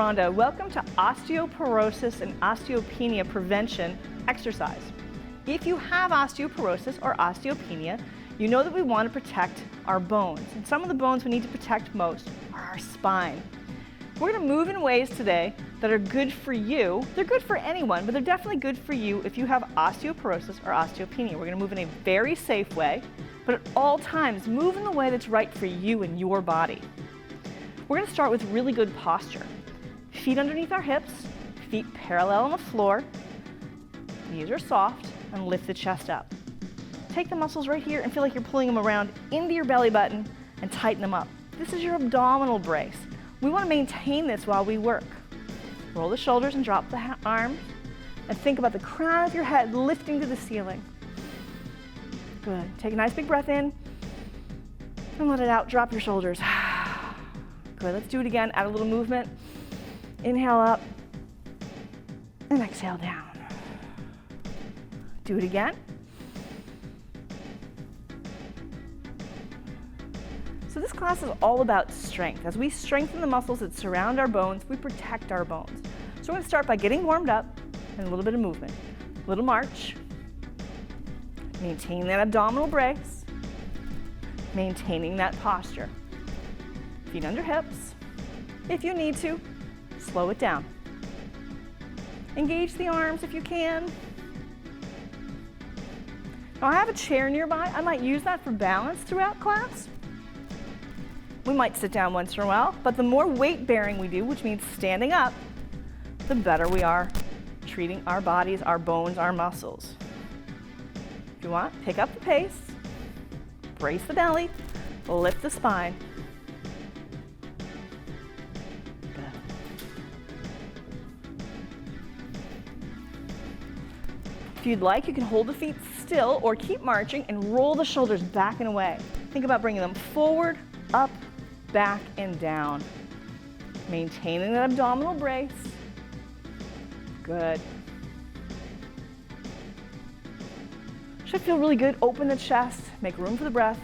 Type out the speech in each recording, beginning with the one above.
Rhonda. Welcome to Osteoporosis and Osteopenia Prevention Exercise. If you have osteoporosis or osteopenia, you know that we want to protect our bones. And some of the bones we need to protect most are our spine. We're going to move in ways today that are good for you. They're good for anyone, but they're definitely good for you if you have osteoporosis or osteopenia. We're going to move in a very safe way, but at all times, move in the way that's right for you and your body. We're going to start with really good posture. Feet underneath our hips, feet parallel on the floor, knees are soft, and lift the chest up. Take the muscles right here and feel like you're pulling them around into your belly button and tighten them up. This is your abdominal brace. We want to maintain this while we work. Roll the shoulders and drop the arms, and think about the crown of your head lifting to the ceiling. Good. Take a nice big breath in and let it out. Drop your shoulders. Good. Let's do it again. Add a little movement. Inhale up and exhale down. Do it again. So this class is all about strength. As we strengthen the muscles that surround our bones, we protect our bones. So we're going to start by getting warmed up and a little bit of movement. A little march. Maintain that abdominal brace. Maintaining that posture. Feet under hips. If you need to, slow it down. Engage the arms if you can. Now I have a chair nearby. I might use that for balance throughout class. We might sit down once in a while, but the more weight bearing we do, which means standing up, the better we are treating our bodies, our bones, our muscles. If you want, pick up the pace, brace the belly, lift the spine. Good. If you'd like, you can hold the feet still or keep marching and roll the shoulders back and away. Think about bringing them forward, up, back, and down. Maintaining that abdominal brace. Good. Should feel really good. Open the chest, make room for the breath.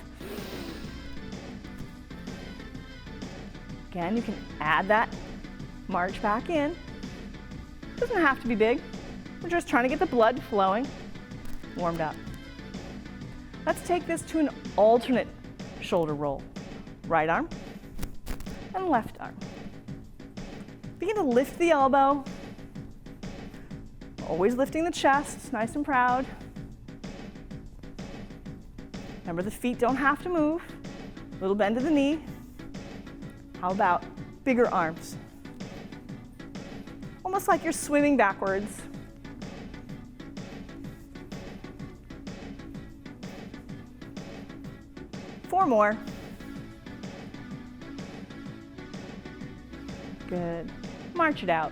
Again, you can add that march back in. Doesn't have to be big. We're just trying to get the blood flowing. Warmed up. Let's take this to an alternate shoulder roll. Right arm and left arm. Begin to lift the elbow. Always lifting the chest, nice and proud. Remember, the feet don't have to move. Little bend to the knee. How about bigger arms? Almost like you're swimming backwards. Four more. Good. March it out.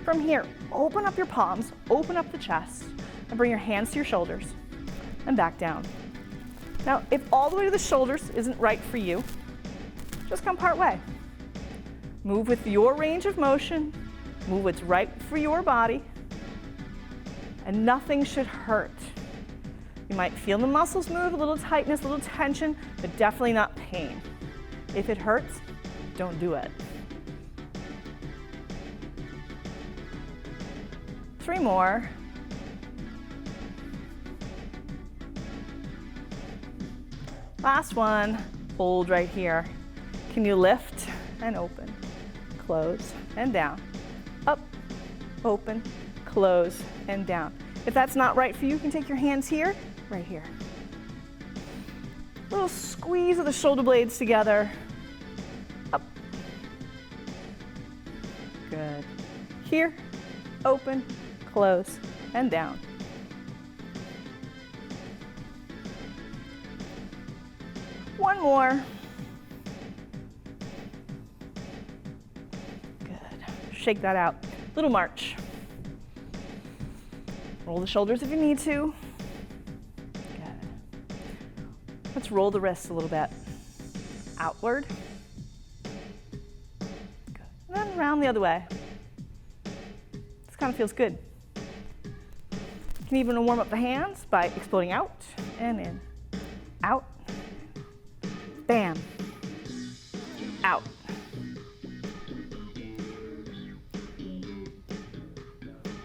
From here, open up your palms, open up the chest, and bring your hands to your shoulders and back down. Now, if all the way to the shoulders isn't right for you, just come part way. Move with your range of motion, move what's right for your body, and nothing should hurt. You might feel the muscles move, a little tightness, a little tension, but definitely not pain. If it hurts, don't do it. 3 more. Last one, hold right here. Can you lift and open, close and down, up, open, close and down. If that's not right for you, you can take your hands here, right here. Little squeeze of the shoulder blades together, up. Good. Here, open, close, and down. One more. Good. Shake that out. Little march. Roll the shoulders if you need to. Good. Let's roll the wrists a little bit. Outward. Good. And then around the other way. This kind of feels good. You can even warm up the hands by exploding out and in. Out. Bam. Out.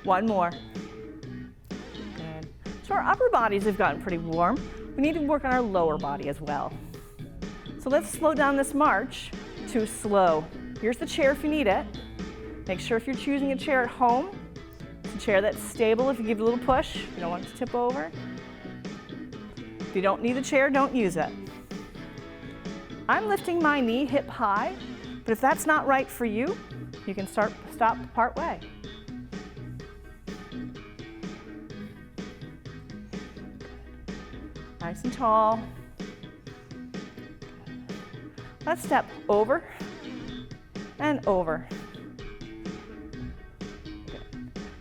One more. Good. So our upper bodies have gotten pretty warm. We need to work on our lower body as well. So let's slow down this march to slow. Here's the chair if you need it. Make sure if you're choosing a chair at home, it's a chair that's stable if you give it a little push. You don't want it to tip over. If you don't need the chair, don't use it. I'm lifting my knee hip high, but if that's not right for you, you can stop part way. Nice and tall. Let's step over and over.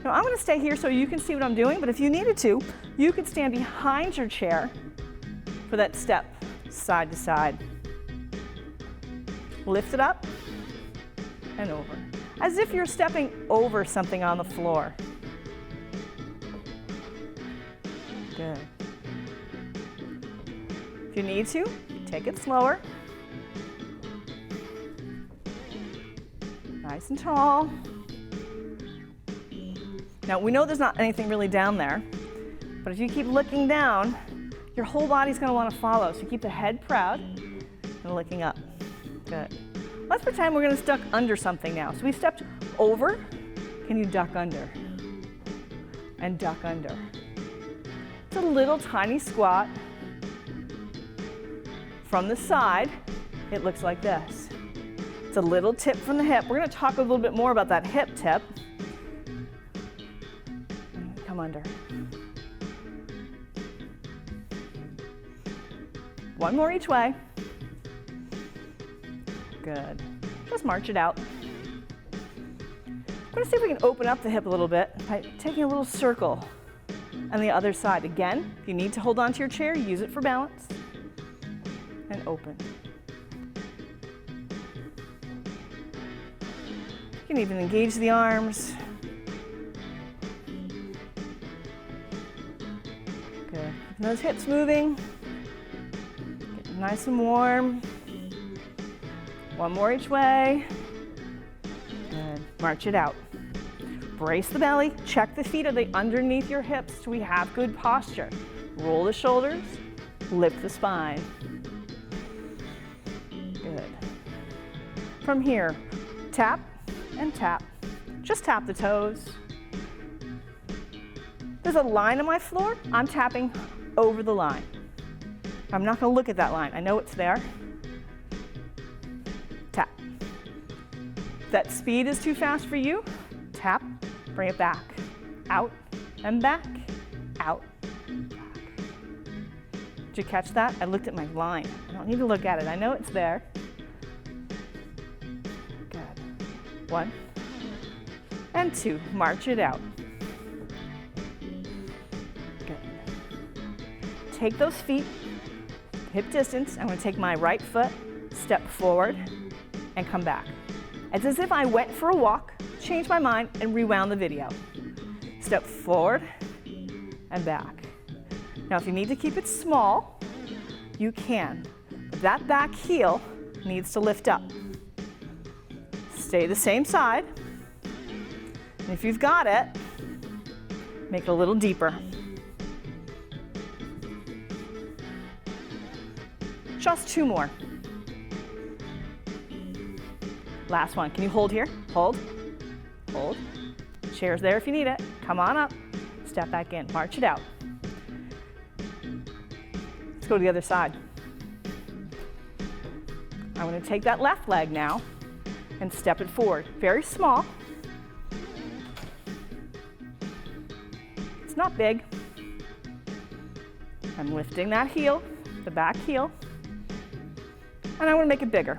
Now I'm going to stay here so you can see what I'm doing, but if you needed to, you could stand behind your chair for that step side to side. Lift it up and over, as if you're stepping over something on the floor. Good. If you need to, take it slower. Nice and tall. Now we know there's not anything really down there, but if you keep looking down, your whole body's going to want to follow. So keep the head proud and looking up. Good. Let's pretend we're going to duck under something now. So we stepped over. Can you duck under? And duck under. It's a little tiny squat. From the side, it looks like this. It's a little tip from the hip. We're going to talk a little bit more about that hip tip. Come under. One more each way. Good. Just march it out. I'm going to see if we can open up the hip a little bit by taking a little circle on the other side. Again, if you need to hold on to your chair, use it for balance. And open. You can even engage the arms. Good. Keeping those hips moving. Getting nice and warm. One more each way. Good. March it out. Brace the belly. Check the feet. Are they underneath your hips? Do we have good posture? Roll the shoulders. Lift the spine. Good. From here, tap and tap. Just tap the toes. There's a line on my floor. I'm tapping over the line. I'm not going to look at that line. I know it's there. Tap. If that speed is too fast for you, tap, bring it back. Out and back, out, back. Did you catch that? I looked at my line. I don't need to look at it. I know it's there. Good. 1 and 2. March it out. Good. Take those feet, hip distance. I'm going to take my right foot, step forward, and come back. It's as if I went for a walk, changed my mind, and rewound the video. Step forward and back. Now, if you need to keep it small, you can. But that back heel needs to lift up. Stay the same side. And if you've got it, make it a little deeper. Just 2 more. Last one. Can you hold here? Hold. Hold. Chair's there if you need it. Come on up. Step back in. March it out. Let's go to the other side. I'm going to take that left leg now and step it forward. Very small. It's not big. I'm lifting that heel, the back heel, and I want to make it bigger.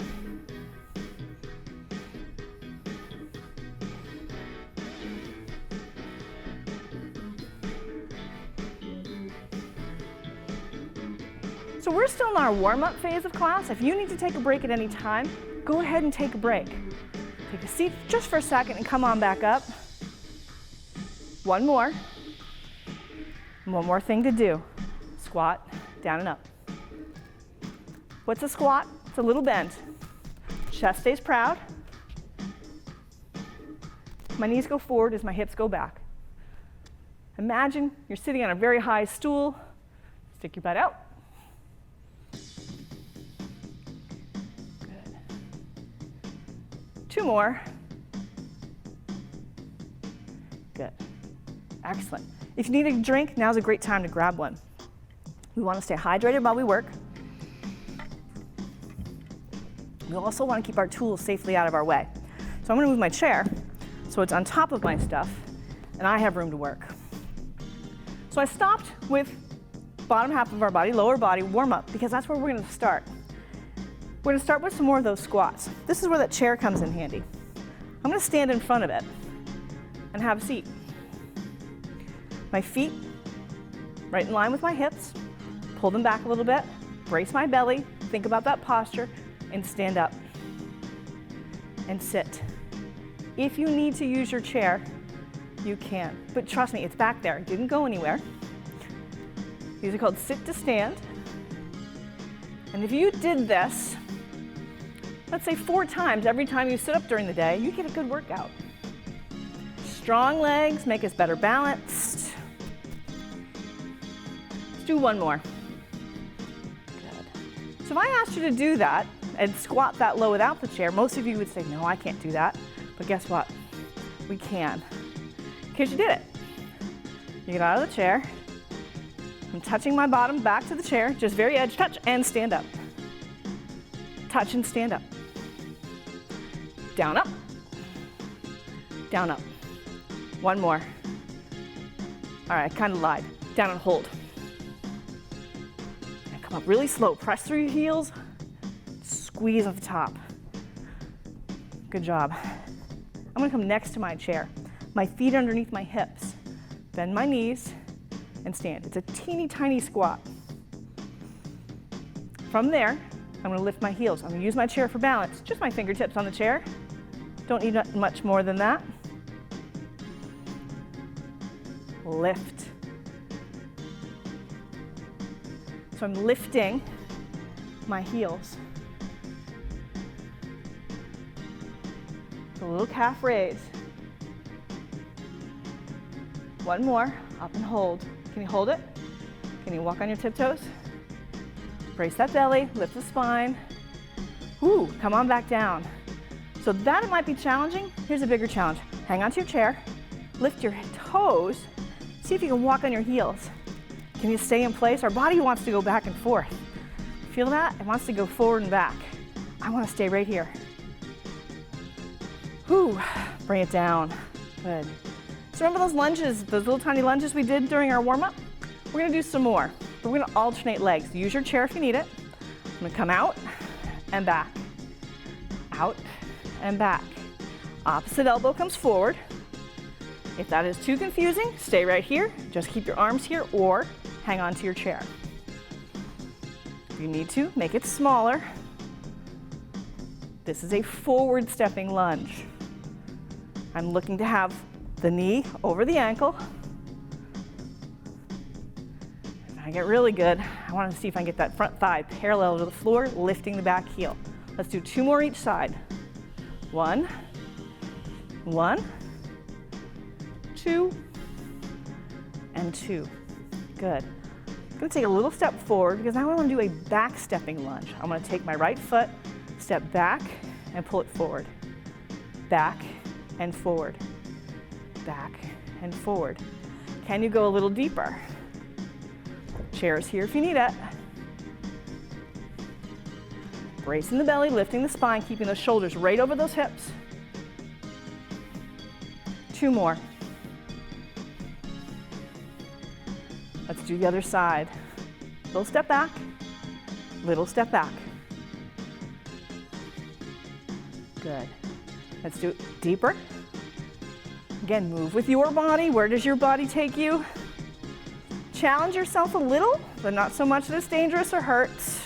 So we're still in our warm-up phase of class. If you need to take a break at any time, go ahead and take a break. Take a seat just for a second and come on back up. One more. One more thing to do. Squat, down and up. What's a squat? It's a little bend. Chest stays proud. My knees go forward as my hips go back. Imagine you're sitting on a very high stool. Stick your butt out. Good. 2 more. Good. Excellent. If you need a drink, now's a great time to grab one. We want to stay hydrated while we work. We also want to keep our tools safely out of our way. So I'm going to move my chair so it's on top of my stuff and I have room to work. So I stopped with bottom half of our body, lower body warm up, because that's where we're going to start. We're going to start with some more of those squats. This is where that chair comes in handy. I'm going to stand in front of it and have a seat. My feet right in line with my hips. Pull them back a little bit. Brace my belly. Think about that posture and stand up and sit. If you need to use your chair, you can. But trust me, it's back there. It didn't go anywhere. These are called sit to stand. And if you did this, let's say 4 times every time you sit up during the day, you get a good workout. Strong legs make us better balanced. Let's do 1 more. Good. So if I asked you to do that and squat that low without the chair, most of you would say, no, I can't do that. But guess what? We can. Because you did it. You get out of the chair. I'm touching my bottom back to the chair, just very edge touch, and stand up. Touch and stand up. Down, up. Down, up. 1 more. All right, I kind of lied. Down and hold. And come up really slow. Press through your heels. Squeeze at the top. Good job. I'm going to come next to my chair. My feet underneath my hips. Bend my knees and stand. It's a teeny tiny squat. From there, I'm going to lift my heels. I'm going to use my chair for balance. Just my fingertips on the chair. Don't need much more than that. Lift. So I'm lifting my heels. A little calf raise. 1 more, up and hold. Can you hold it? Can you walk on your tiptoes? Brace that belly, lift the spine. Ooh, come on back down. So that it might be challenging. Here's a bigger challenge. Hang onto your chair, lift your toes, see if you can walk on your heels. Can you stay in place? Our body wants to go back and forth. Feel that? It wants to go forward and back. I want to stay right here. Whew, bring it down. Good. So remember those lunges, those little tiny lunges we did during our warm-up? We're gonna do some more. We're gonna alternate legs. Use your chair if you need it. I'm gonna come out and back. Out and back. Opposite elbow comes forward. If that is too confusing, stay right here. Just keep your arms here or hang on to your chair. If you need to, make it smaller. This is a forward stepping lunge. I'm looking to have the knee over the ankle. If I get really good, I want to see if I can get that front thigh parallel to the floor, lifting the back heel. Let's do 2 more each side. 1, 1, 2, and 2. Good. I'm going to take a little step forward because now I want to do a back stepping lunge. I'm going to take my right foot, step back, and pull it forward. Back and forward. Back and forward. Can you go a little deeper? Chairs here if you need it. Bracing the belly, lifting the spine, keeping those shoulders right over those hips. 2 more. Let's do the other side. Little step back, little step back. Good. Let's do it deeper. Again, move with your body. Where does your body take you? Challenge yourself a little, but not so much that it's dangerous or hurts.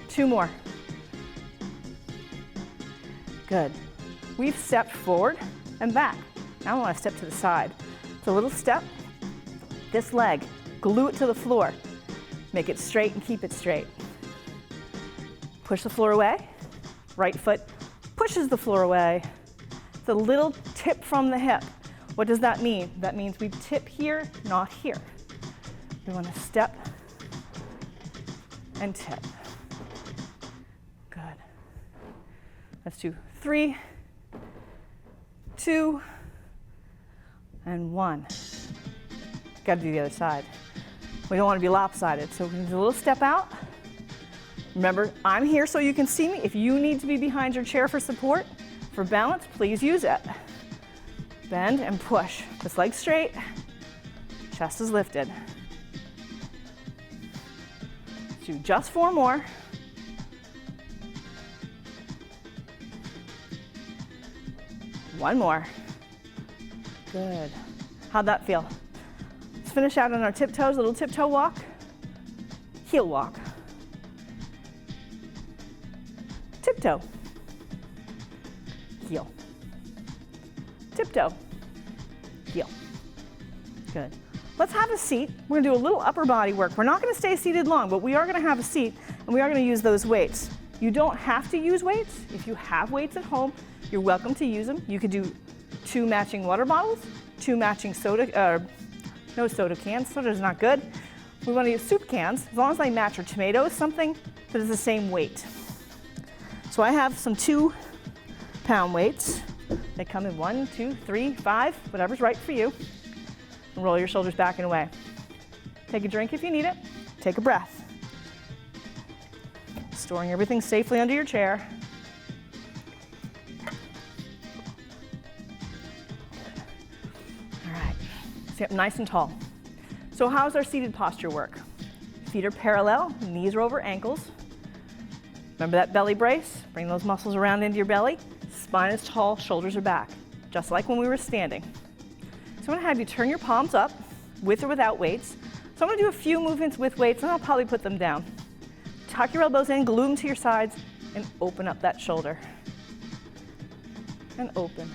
2 more. Good. We've stepped forward and back. Now I want to step to the side. It's a little step. This leg, glue it to the floor. Make it straight and keep it straight. Push the floor away. Right foot pushes the floor away. It's a little tip from the hip. What does that mean? That means we tip here, not here. We want to step and tip. Good. Let's do 3, 2, and 1. Got to do the other side. We don't want to be lopsided, so we're going to do a little step out. Remember, I'm here so you can see me. If you need to be behind your chair for support, for balance, please use it. Bend and push. This leg straight, chest is lifted. Let's do just 4 more. One more. Good. How'd that feel? Let's finish out on our tiptoes, little tiptoe walk, heel walk. Tiptoe, heel, tiptoe, heel. Good. Let's have a seat. We're gonna do a little upper body work. We're not gonna stay seated long, but we are gonna have a seat and we are gonna use those weights. You don't have to use weights. If you have weights at home, you're welcome to use them. You could do 2 matching water bottles, 2 matching soda, no soda cans, soda's not good. We wanna use soup cans, as long as they match, or tomatoes, something that is the same weight. So I have some 2-pound weights. They come in 1, 2, 3, 5, whatever's right for you. And roll your shoulders back and away. Take a drink if you need it. Take a breath. Storing everything safely under your chair. All right, sit up nice and tall. So how's our seated posture work? Feet are parallel, knees are over ankles. Remember that belly brace? Bring those muscles around into your belly. Spine is tall, shoulders are back, just like when we were standing. So I'm gonna have you turn your palms up, with or without weights. So I'm gonna do a few movements with weights, and I'll probably put them down. Tuck your elbows in, glue them to your sides, and open up that shoulder. And open,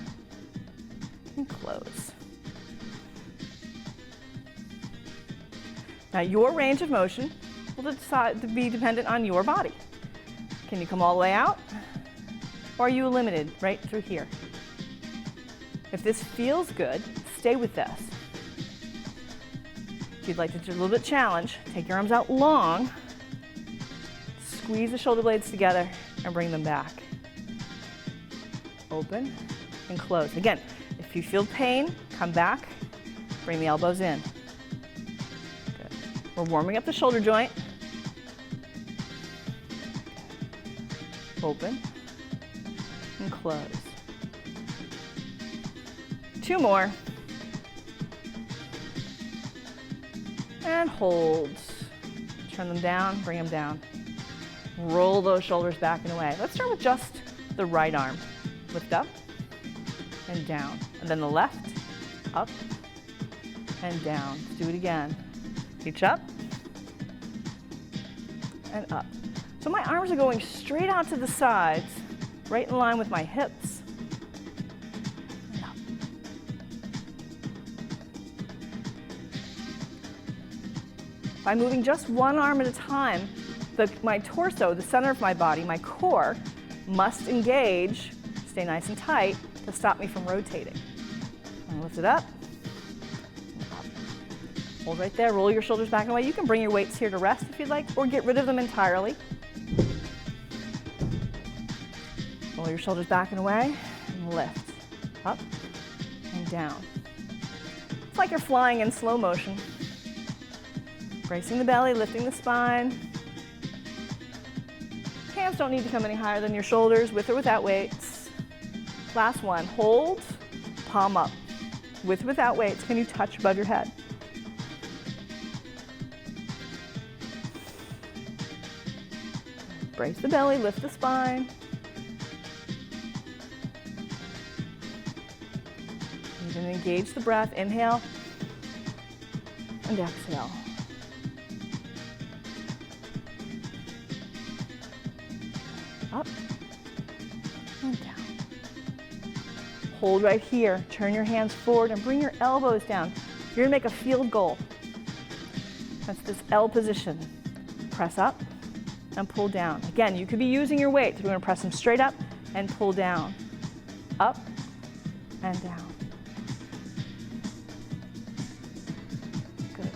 and close. Now your range of motion will be dependent on your body. Can you come all the way out? Or are you limited right through here? If this feels good, stay with this. If you'd like to do a little bit challenge, take your arms out long, squeeze the shoulder blades together, and bring them back. Open and close. Again, if you feel pain, come back, bring the elbows in. Good. We're warming up the shoulder joint. Open and close. 2 more. And hold. Turn them down, bring them down. Roll those shoulders back and away. Let's start with just the right arm. Lift up and down. And then the left, up and down. Let's do it again. Reach up and up. So my arms are going straight out to the sides, right in line with my hips. And up. By moving just one arm at a time, my torso, the center of my body, my core, must engage, stay nice and tight, to stop me from rotating. And lift it up. Hold right there, roll your shoulders back and away. You can bring your weights here to rest if you'd like, or get rid of them entirely. Roll your shoulders back and away, and lift, up and down. It's like you're flying in slow motion. Bracing the belly, lifting the spine. Hands don't need to come any higher than your shoulders, with or without weights. Last one, hold, palm up. With or without weights, can you touch above your head? Brace the belly, lift the spine. You can engage the breath. Inhale and exhale. Up and down. Hold right here. Turn your hands forward and bring your elbows down. You're gonna make a field goal. That's this L position. Press up and pull down. Again, you could be using your weight. You're gonna press them straight up and pull down. Up and down.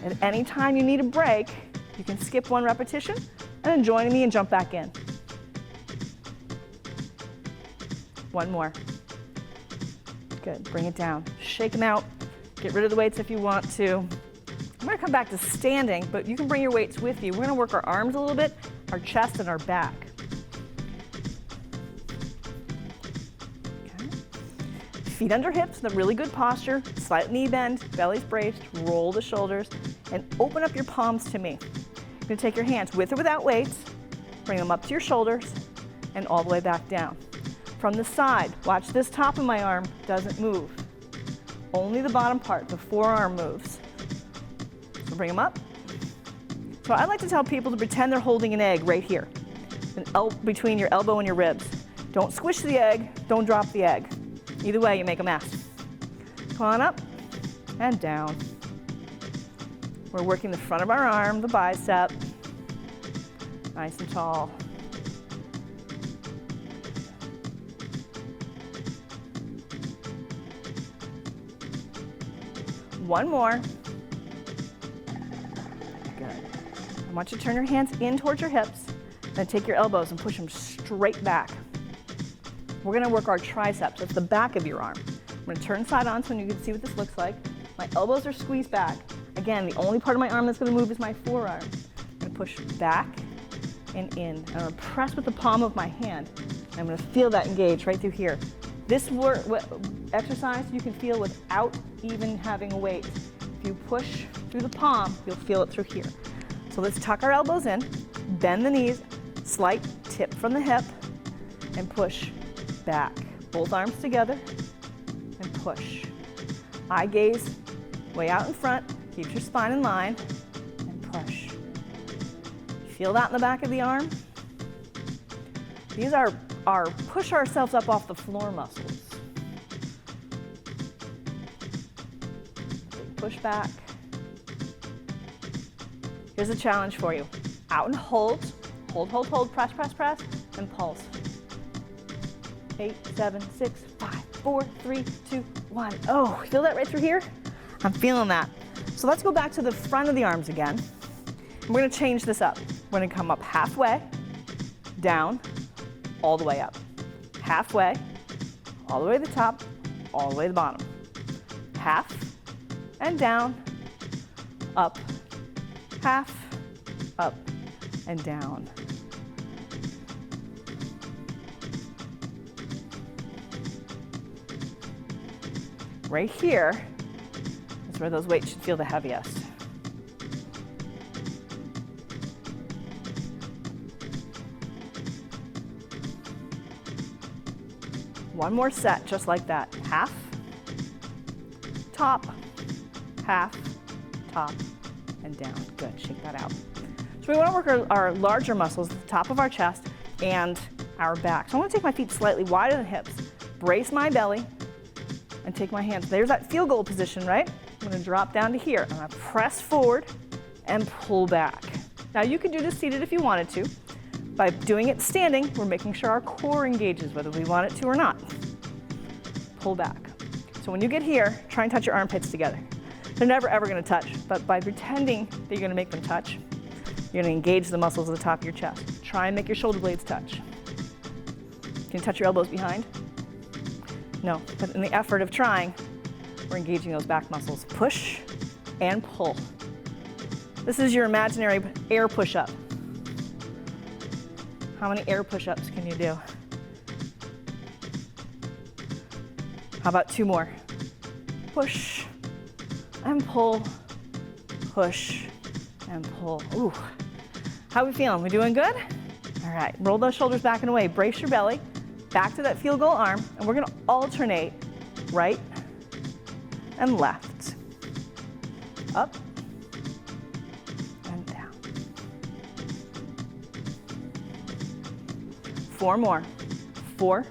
At any time you need a break, you can skip one repetition and then join me and jump back in. One more. Good, bring it down. Shake them out. Get rid of the weights if you want to. I'm gonna come back to standing, but you can bring your weights with you. We're gonna work our arms a little bit, our chest and our back. Okay. Feet under hips, the really good posture, slight knee bend, belly's braced, roll the shoulders, and open up your palms to me. You're gonna take your hands with or without weights, bring them up to your shoulders, and all the way back down. From the side, watch this top of my arm doesn't move. Only the bottom part, the forearm moves. So bring them up. So I like to tell people to pretend they're holding an egg right here, between your elbow and your ribs. Don't squish the egg, don't drop the egg. Either way, you make a mess. Come on up and down. We're working the front of our arm, the bicep, nice and tall. One more. Good. I want you to turn your hands in towards your hips, then take your elbows and push them straight back. We're gonna work our triceps, that's the back of your arm. I'm gonna turn side on so you can see what this looks like. My elbows are squeezed back. Again, the only part of my arm that's gonna move is my forearm. I'm gonna push back and in. I'm gonna press with the palm of my hand. I'm gonna feel that engage right through here. This exercise you can feel without even having a weight. If you push through the palm, you'll feel it through here. So let's tuck our elbows in, bend the knees, slight tip from the hip, and push back. Both arms together, and push. Eye gaze way out in front, keep your spine in line, and push. Feel that in the back of the arm? These are our push ourselves up off the floor muscles. Big push back. Here's a challenge for you. Out and hold. Hold, hold, hold, press, press, press, and pulse. 8, 7, 6, 5, 4, 3, 2, 1. Oh, feel that right through here? I'm feeling that. So let's go back to the front of the arms again. We're gonna change this up. We're gonna come up halfway, down, all the way up. Halfway, all the way to the top, all the way to the bottom. Half and down, up, half, up, and down. Right here is where those weights should feel the heaviest. One more set, just like that. Half, top, half, top, and down. Good, shake that out. So we want to work our larger muscles, the top of our chest and our back. So I want to take my feet slightly wider than hips, brace my belly, and take my hands. There's that field goal position, right? I'm going to drop down to here. I'm going to press forward and pull back. Now you can do this seated if you wanted to. By doing it standing, we're making sure our core engages, whether we want it to or not. Pull back. So when you get here, try and touch your armpits together. They're never ever going to touch, but by pretending that you're going to make them touch, you're going to engage the muscles at the top of your chest. Try and make your shoulder blades touch. Can you touch your elbows behind? No, but in the effort of trying, we're engaging those back muscles. Push and pull. This is your imaginary air push-up. How many air push-ups can you do? How about 2 more? Push and pull, push and pull. Ooh, how are we feeling? We doing good? All right, roll those shoulders back and away. Brace your belly, back to that field goal arm, and we're gonna alternate right and left. Up and down. 4 more. 4,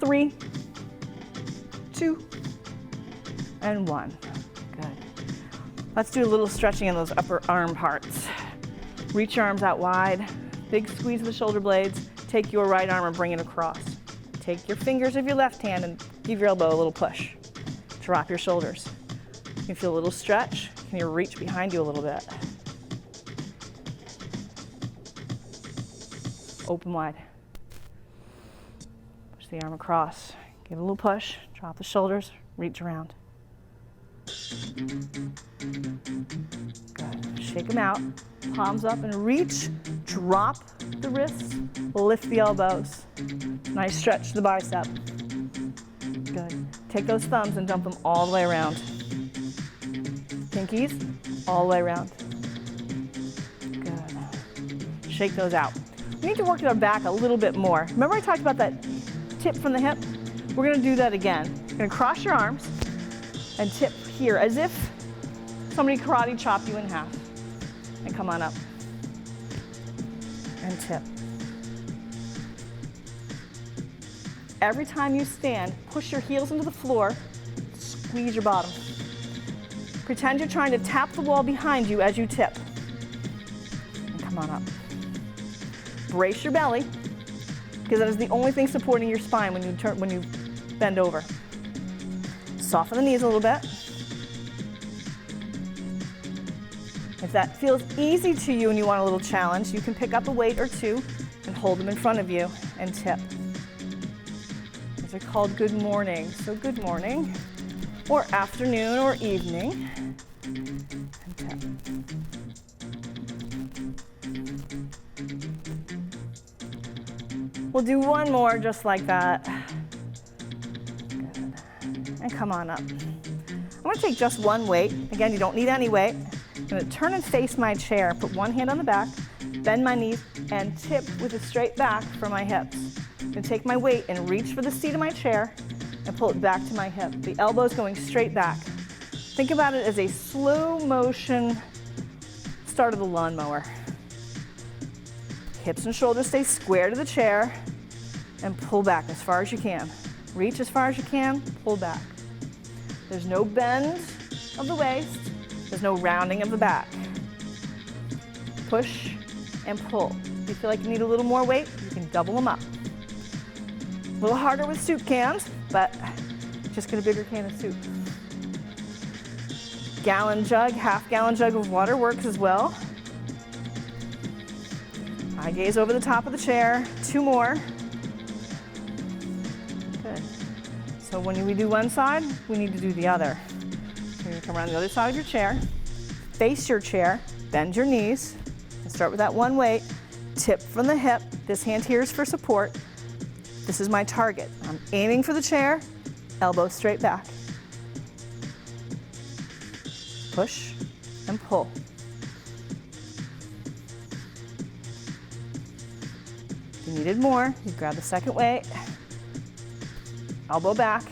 3, 2, and 1. Good. Let's do a little stretching in those upper arm parts. Reach your arms out wide. Big squeeze of the shoulder blades. Take your right arm and bring it across. Take your fingers of your left hand and give your elbow a little push. Drop your shoulders. You can feel a little stretch. Can you reach behind you a little bit? Open wide. Push the arm across. Give it a little push. Drop the shoulders. Reach around. Good. Shake them out. Palms up and reach. Drop the wrists. Lift the elbows. Nice stretch to the bicep. Good. Take those thumbs and dump them all the way around. Pinkies all the way around. Good. Shake those out. We need to work our back a little bit more. Remember I talked about that tip from the hip? We're going to do that again. You're going to cross your arms and tip here as if somebody karate chopped you in half. And come on up. And tip. Every time you stand, push your heels into the floor, squeeze your bottom. Pretend you're trying to tap the wall behind you as you tip. And come on up. Brace your belly, because that is the only thing supporting your spine when you bend over. Soften the knees a little bit. If that feels easy to you and you want a little challenge, you can pick up a weight or two and hold them in front of you and tip. These are called good morning. So good morning, or afternoon or evening, and tip. We'll do one more just like that. Good. And come on up. I'm going to take just one weight. Again, you don't need any weight. I'm going to turn and face my chair, put one hand on the back, bend my knees, and tip with a straight back for my hips. I'm going to take my weight and reach for the seat of my chair and pull it back to my hip. The elbow's going straight back. Think about it as a slow motion start of the lawnmower. Hips and shoulders stay square to the chair and pull back as far as you can. Reach as far as you can, pull back. There's no bend of the waist. There's no rounding of the back. Push and pull. If you feel like you need a little more weight, you can double them up. A little harder with soup cans, but just get a bigger can of soup. Gallon jug, half-gallon jug of water works as well. Eye gaze over the top of the chair. 2 more. Good. So when we do one side, we need to do the other. So you're going to come around the other side of your chair, face your chair, bend your knees, and start with that one weight. Tip from the hip. This hand here is for support. This is my target. I'm aiming for the chair, elbow straight back. Push and pull. If you needed more, you grab the second weight, elbow back.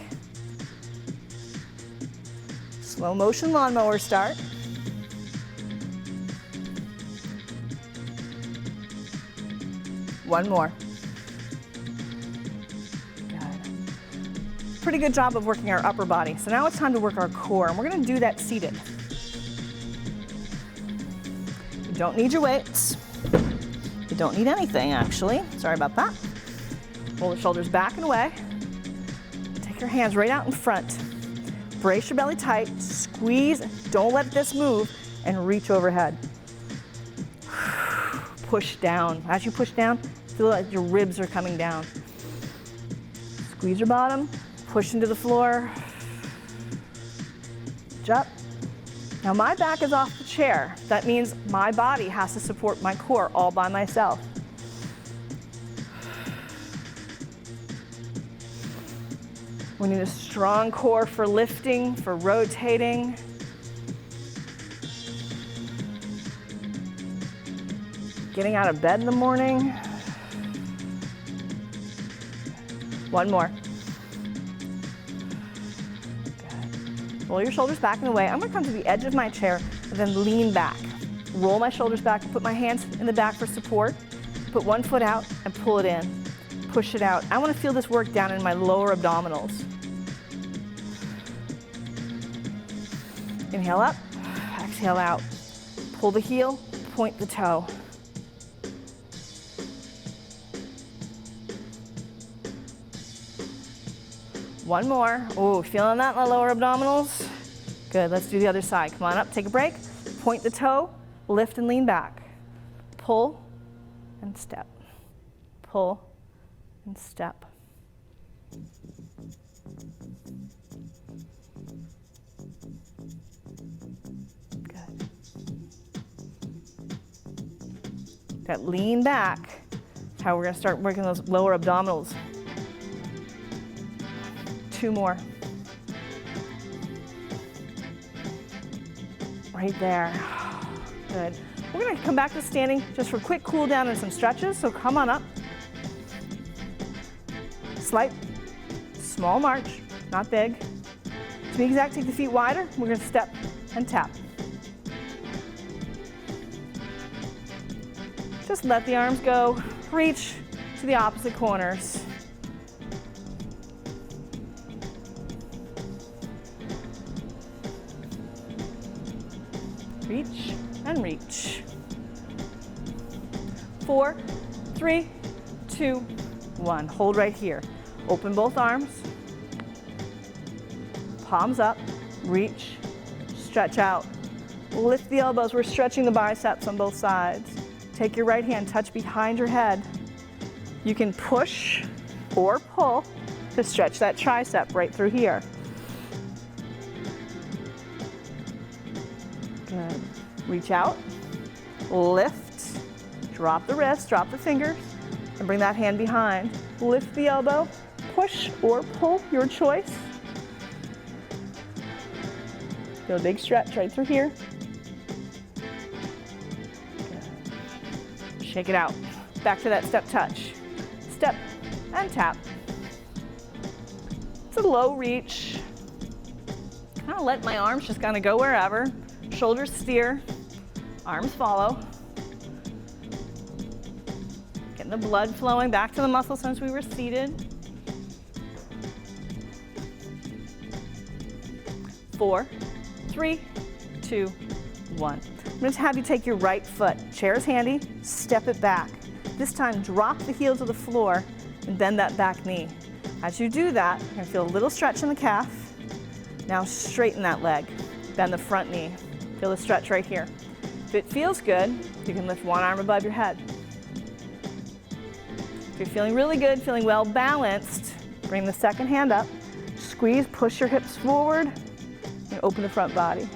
Slow motion lawnmower start. One more. Good. Pretty good job of working our upper body. So now it's time to work our core, and we're going to do that seated. You don't need your weights. You don't need anything, actually. Sorry about that. Roll the shoulders back and away. Take your hands right out in front. Brace your belly tight. Squeeze. Don't let this move, and reach overhead. Push down. As you push down, feel like your ribs are coming down. Squeeze your bottom. Push into the floor. Reach up. Now my back is off the chair. That means my body has to support my core all by myself. We need a strong core for lifting, for rotating. Getting out of bed in the morning. One more. Good. Roll your shoulders back and away. I'm going to come to the edge of my chair and then lean back. Roll my shoulders back and put my hands in the back for support. Put one foot out and pull it in. Push it out. I want to feel this work down in my lower abdominals. Inhale up, exhale out. Pull the heel, point the toe. One more. Oh, feeling that in the lower abdominals? Good, let's do the other side. Come on up, take a break. Point the toe, lift and lean back. Pull and step. Pull and step. Good. That lean back is how we're going to start working those lower abdominals. 2 more. Right there. Good. We're going to come back to standing just for a quick cool down and some stretches. So come on up. Slight, small march, not big. To be exact, take the feet wider. We're going to step and tap. Just let the arms go. Reach to the opposite corners. Reach and reach. 4, 3, 2, 1. Hold right here. Open both arms. Palms up. Reach. Stretch out. Lift the elbows. We're stretching the biceps on both sides. Take your right hand, touch behind your head. You can push or pull to stretch that tricep right through here. Good. Reach out, lift, drop the wrist, drop the fingers, and bring that hand behind. Lift the elbow, push or pull, your choice. Feel a big stretch right through here. Good. Shake it out. Back to that step touch. Step and tap. It's a low reach. Kind of let my arms just kind of go wherever. Shoulders steer, arms follow. Getting the blood flowing back to the muscles since we were seated. 4, 3, 2, 1. I'm going to have you take your right foot, chair's handy, step it back. This time drop the heel to the floor and bend that back knee. As you do that, you're going to feel a little stretch in the calf. Now straighten that leg, bend the front knee. Feel the stretch right here. If it feels good, you can lift one arm above your head. If you're feeling really good, feeling well balanced, bring the second hand up, squeeze, push your hips forward, and open the front body.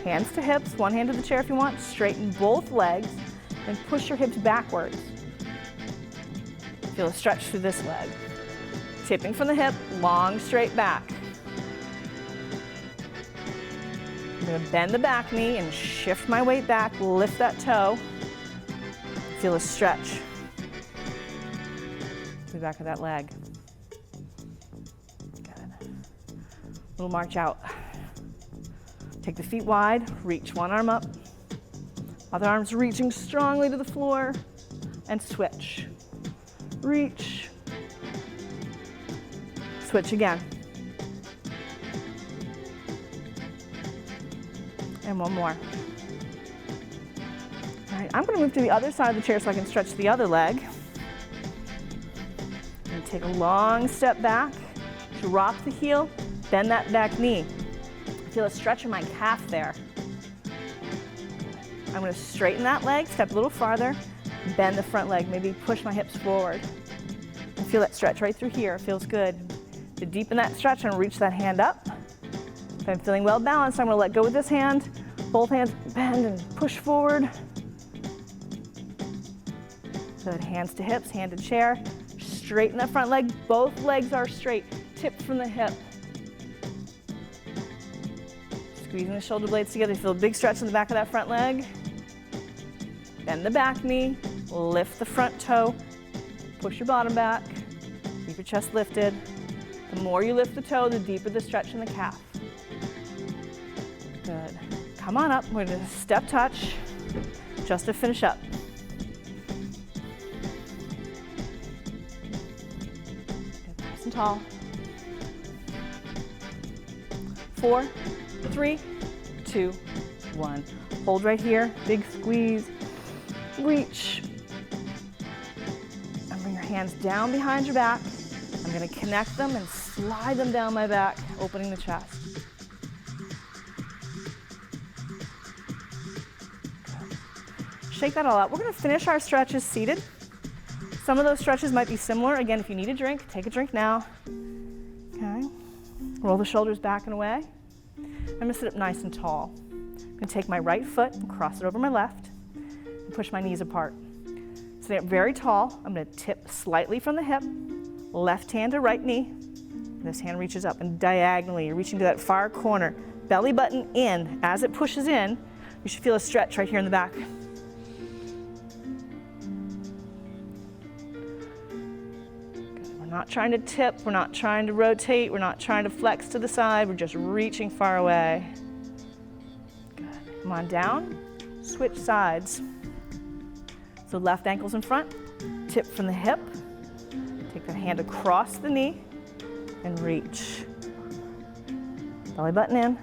Hands to hips, one hand to the chair if you want, straighten both legs, and push your hips backwards. Feel a stretch through this leg. Tipping from the hip, long straight back. I'm going to bend the back knee and shift my weight back, lift that toe. Feel a stretch to the back of that leg. Good. Little march out. Take the feet wide, reach one arm up. Other arm's reaching strongly to the floor, and switch. Reach. Switch again. And one more. All right, I'm going to move to the other side of the chair so I can stretch the other leg. And take a long step back, drop the heel, bend that back knee. I feel a stretch in my calf there. I'm going to straighten that leg, step a little farther, bend the front leg, maybe push my hips forward. And feel that stretch right through here, it feels good. To deepen that stretch, I'm going to reach that hand up. If I'm feeling well balanced, I'm going to let go with this hand, both hands bend and push forward. Good, hands to hips, hand to chair. Straighten that front leg, both legs are straight, tip from the hip. Squeezing the shoulder blades together, feel a big stretch in the back of that front leg. Bend the back knee, lift the front toe, push your bottom back, keep your chest lifted. The more you lift the toe, the deeper the stretch in the calf. Good. Come on up, we're going to step touch, just to finish up. Good, nice and tall. 4, 3, 2, 1. Hold right here, big squeeze, reach. And bring your hands down behind your back. I'm going to connect them and slide them down my back. opening the chest. Shake that all out. We're going to finish our stretches seated. Some of those stretches might be similar. Again, if you need a drink, take a drink now. Okay. Roll the shoulders back and away. I'm going to sit up nice and tall. I'm going to take my right foot and cross it over my left and push my knees apart. Sitting up very tall, I'm going to tip slightly from the hip, left hand to right knee. This hand reaches up and diagonally, reaching to that far corner. Belly button in. As it pushes in, you should feel a stretch right here in the back. We're not trying to tip, we're not trying to rotate, we're not trying to flex to the side, we're just reaching far away. Good. Come on down, switch sides. So left ankle's in front, tip from the hip, take the hand across the knee, and reach. Belly button in.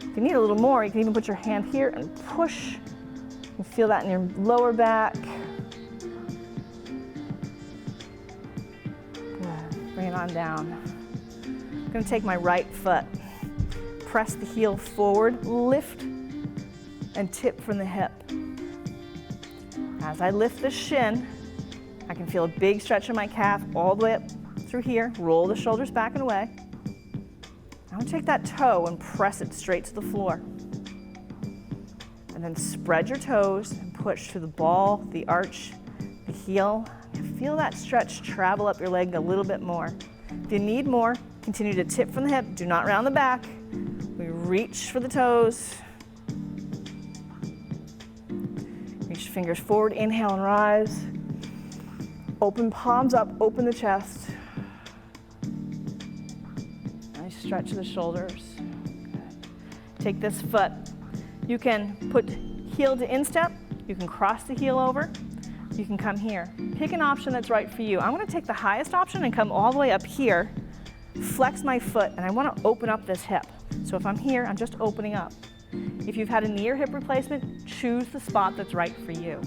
If you need a little more, you can even put your hand here and push. You can feel that in your lower back. Good. Bring it on down. I'm going to take my right foot, press the heel forward, lift, and tip from the hip. As I lift the shin, I can feel a big stretch in my calf all the way up through here. Roll the shoulders back and away. I'm going to take that toe and press it straight to the floor. And then spread your toes and push through the ball, the arch, the heel. Feel that stretch travel up your leg a little bit more. If you need more, continue to tip from the hip. Do not round the back. We reach for the toes. Reach fingers forward, inhale and rise. Open palms up, open the chest. Nice stretch of the shoulders. Good. Take this foot. You can put heel to instep. You can cross the heel over. You can come here. Pick an option that's right for you. I'm going to take the highest option and come all the way up here, flex my foot, and I want to open up this hip. So if I'm here, I'm just opening up. If you've had a knee or hip replacement, choose the spot that's right for you.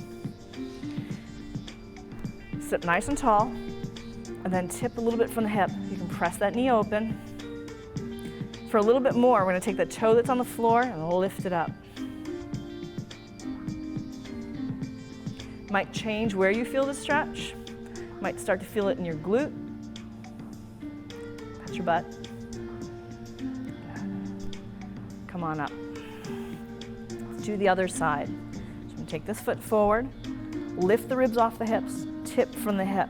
Sit nice and tall, and then tip a little bit from the hip. You can press that knee open. For a little bit more, we're going to take the toe that's on the floor and lift it up. Might change where you feel the stretch. Might start to feel it in your glute. Pat your butt. Come on up. Let's do the other side. So I'm going to take this foot forward, lift the ribs off the hips, tip from the hip.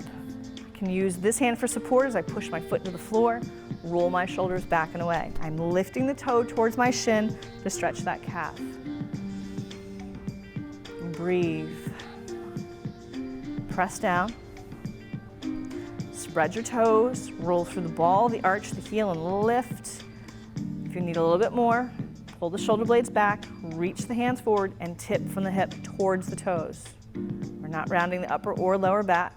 I can use this hand for support as I push my foot into the floor, roll my shoulders back and away. I'm lifting the toe towards my shin to stretch that calf. And breathe. Press down. Spread your toes, roll through the ball, the arch, the heel, and lift. If you need a little bit more, pull the shoulder blades back, reach the hands forward, and tip from the hip towards the toes. We're not rounding the upper or lower back.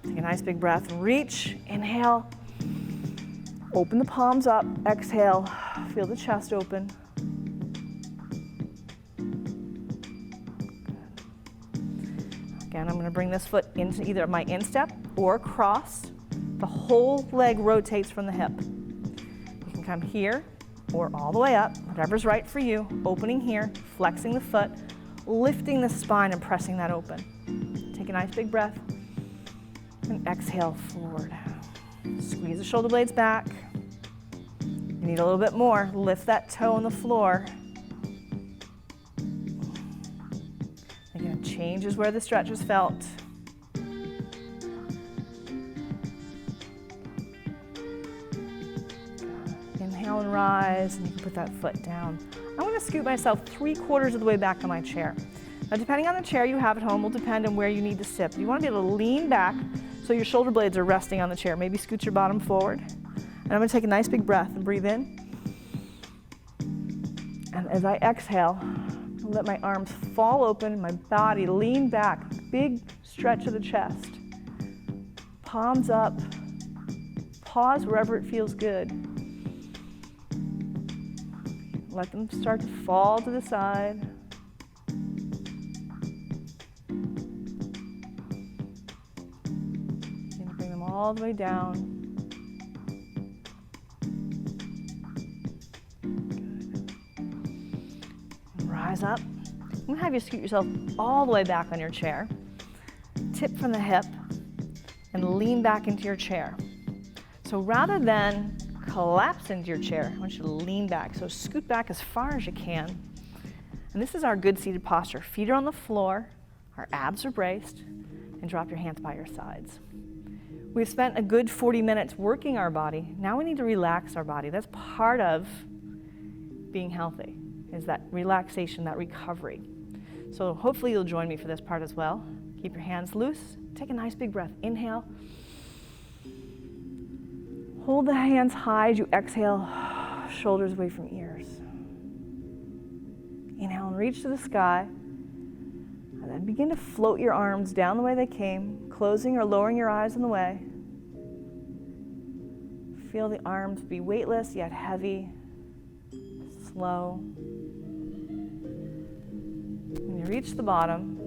Take a nice big breath, reach, inhale, open the palms up, exhale, feel the chest open. Again, I'm going to bring this foot into either my instep or cross. The whole leg rotates from the hip. You can come here or all the way up, whatever's right for you. Opening here, flexing the foot, lifting the spine and pressing that open. Take a nice big breath and exhale forward. Squeeze the shoulder blades back. You need a little bit more. Lift that toe on the floor. Again, changes where the stretch is felt. Inhale and rise, and you can put that foot down. I want to scoot myself 3/4 of the way back on my chair. Now, depending on the chair you have at home will depend on where you need to sit. You want to be able to lean back so your shoulder blades are resting on the chair. Maybe scoot your bottom forward. And I'm going to take a nice big breath and breathe in. And as I exhale, I'll let my arms fall open, my body lean back, big stretch of the chest. Palms up. Pause wherever it feels good. Let them start to fall to the side. And bring them all the way down. rise up. I'm going to have you scoot yourself all the way back on your chair. Tip from the hip and lean back into your chair. So rather than collapse into your chair, I want you to lean back. So scoot back as far as you can. And this is our good seated posture. Feet are on the floor, our abs are braced, and drop your hands by your sides. We've spent a good 40 minutes working our body. Now we need to relax our body. That's part of being healthy, is that relaxation, that recovery. So hopefully you'll join me for this part as well. Keep your hands loose. Take a nice big breath. Inhale. Hold the hands high as you exhale, shoulders away from ears. Inhale and reach to the sky. And then begin to float your arms down the way they came, closing or lowering your eyes on the way. Feel the arms be weightless yet heavy, slow. When you reach the bottom,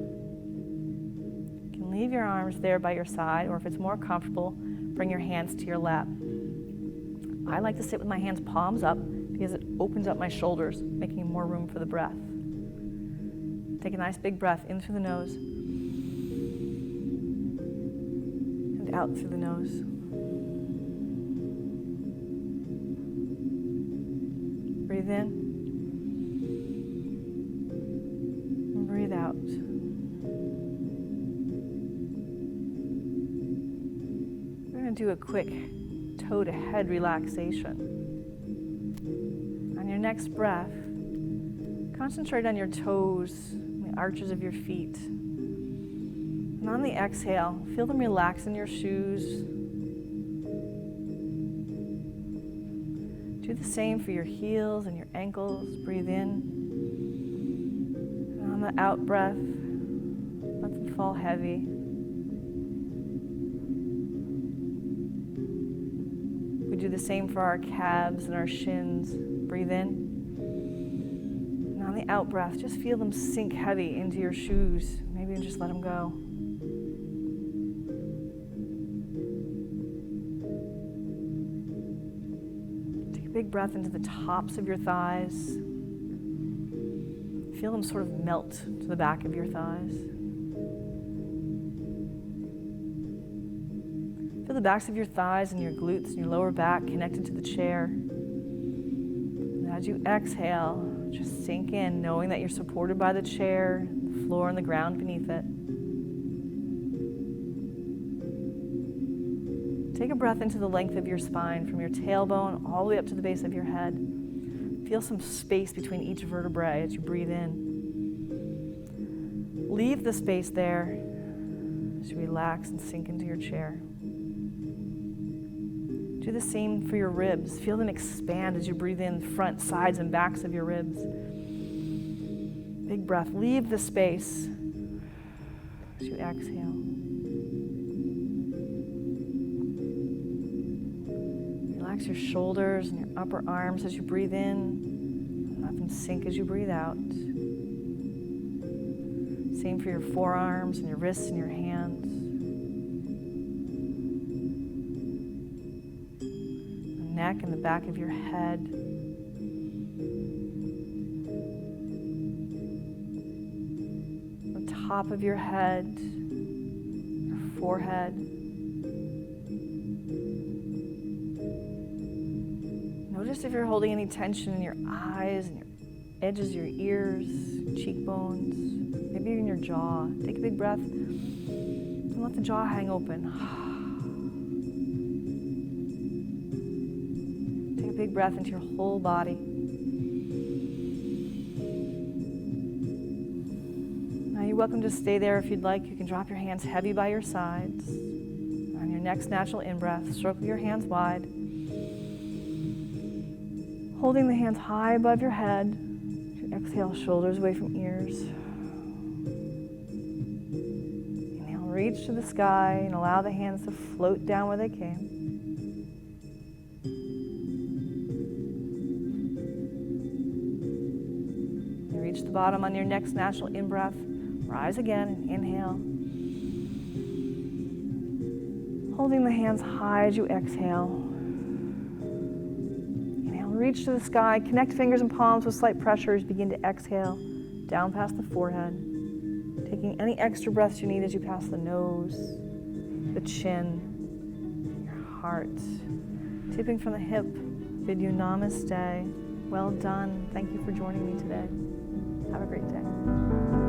you can leave your arms there by your side, or if it's more comfortable, bring your hands to your lap. I like to sit with my hands palms up because it opens up my shoulders, making more room for the breath. Take a nice big breath in through the nose and out through the nose. Breathe in and breathe out. We're going to do a quick toe to head relaxation. On your next breath, concentrate on your toes, the arches of your feet. And on the exhale, feel them relax in your shoes. Do the same for your heels and your ankles. Breathe in. And on the out breath, let them fall heavy. We do the same for our calves and our shins. Breathe in. And on the out breath, just feel them sink heavy into your shoes. Maybe just let them go. Take a big breath into the tops of your thighs. Feel them sort of melt to the back of your thighs. Feel the backs of your thighs and your glutes and your lower back connected to the chair. And as you exhale, just sink in, knowing that you're supported by the chair, the floor, and the ground beneath it. Take a breath into the length of your spine, from your tailbone all the way up to the base of your head. Feel some space between each vertebrae as you breathe in. Leave the space there as you relax and sink into your chair. Do the same for your ribs. Feel them expand as you breathe in, front, sides, and backs of your ribs. Big breath. Leave the space as you exhale. Relax your shoulders and your upper arms as you breathe in. Let them sink as you breathe out. Same for your forearms and your wrists and your hands. Neck and the back of your head. The top of your head, your forehead. Notice if you're holding any tension in your eyes and your edges of your ears, cheekbones, maybe even your jaw. Take a big breath and let the jaw hang open. Big breath into your whole body. Now you're welcome to stay there if you'd like. You can drop your hands heavy by your sides. On your next natural in-breath, circle your hands wide. Holding the hands high above your head. You exhale, shoulders away from ears. Inhale, reach to the sky and allow the hands to float down where they came. Reach the bottom on your next natural in-breath. Rise again and inhale. Holding the hands high as you exhale. Inhale, reach to the sky. Connect fingers and palms with slight pressure as you begin to exhale down past the forehead, taking any extra breaths you need as you pass the nose, the chin, your heart. Tipping from the hip, bid you namaste. Well done. Thank you for joining me today. Have a great day.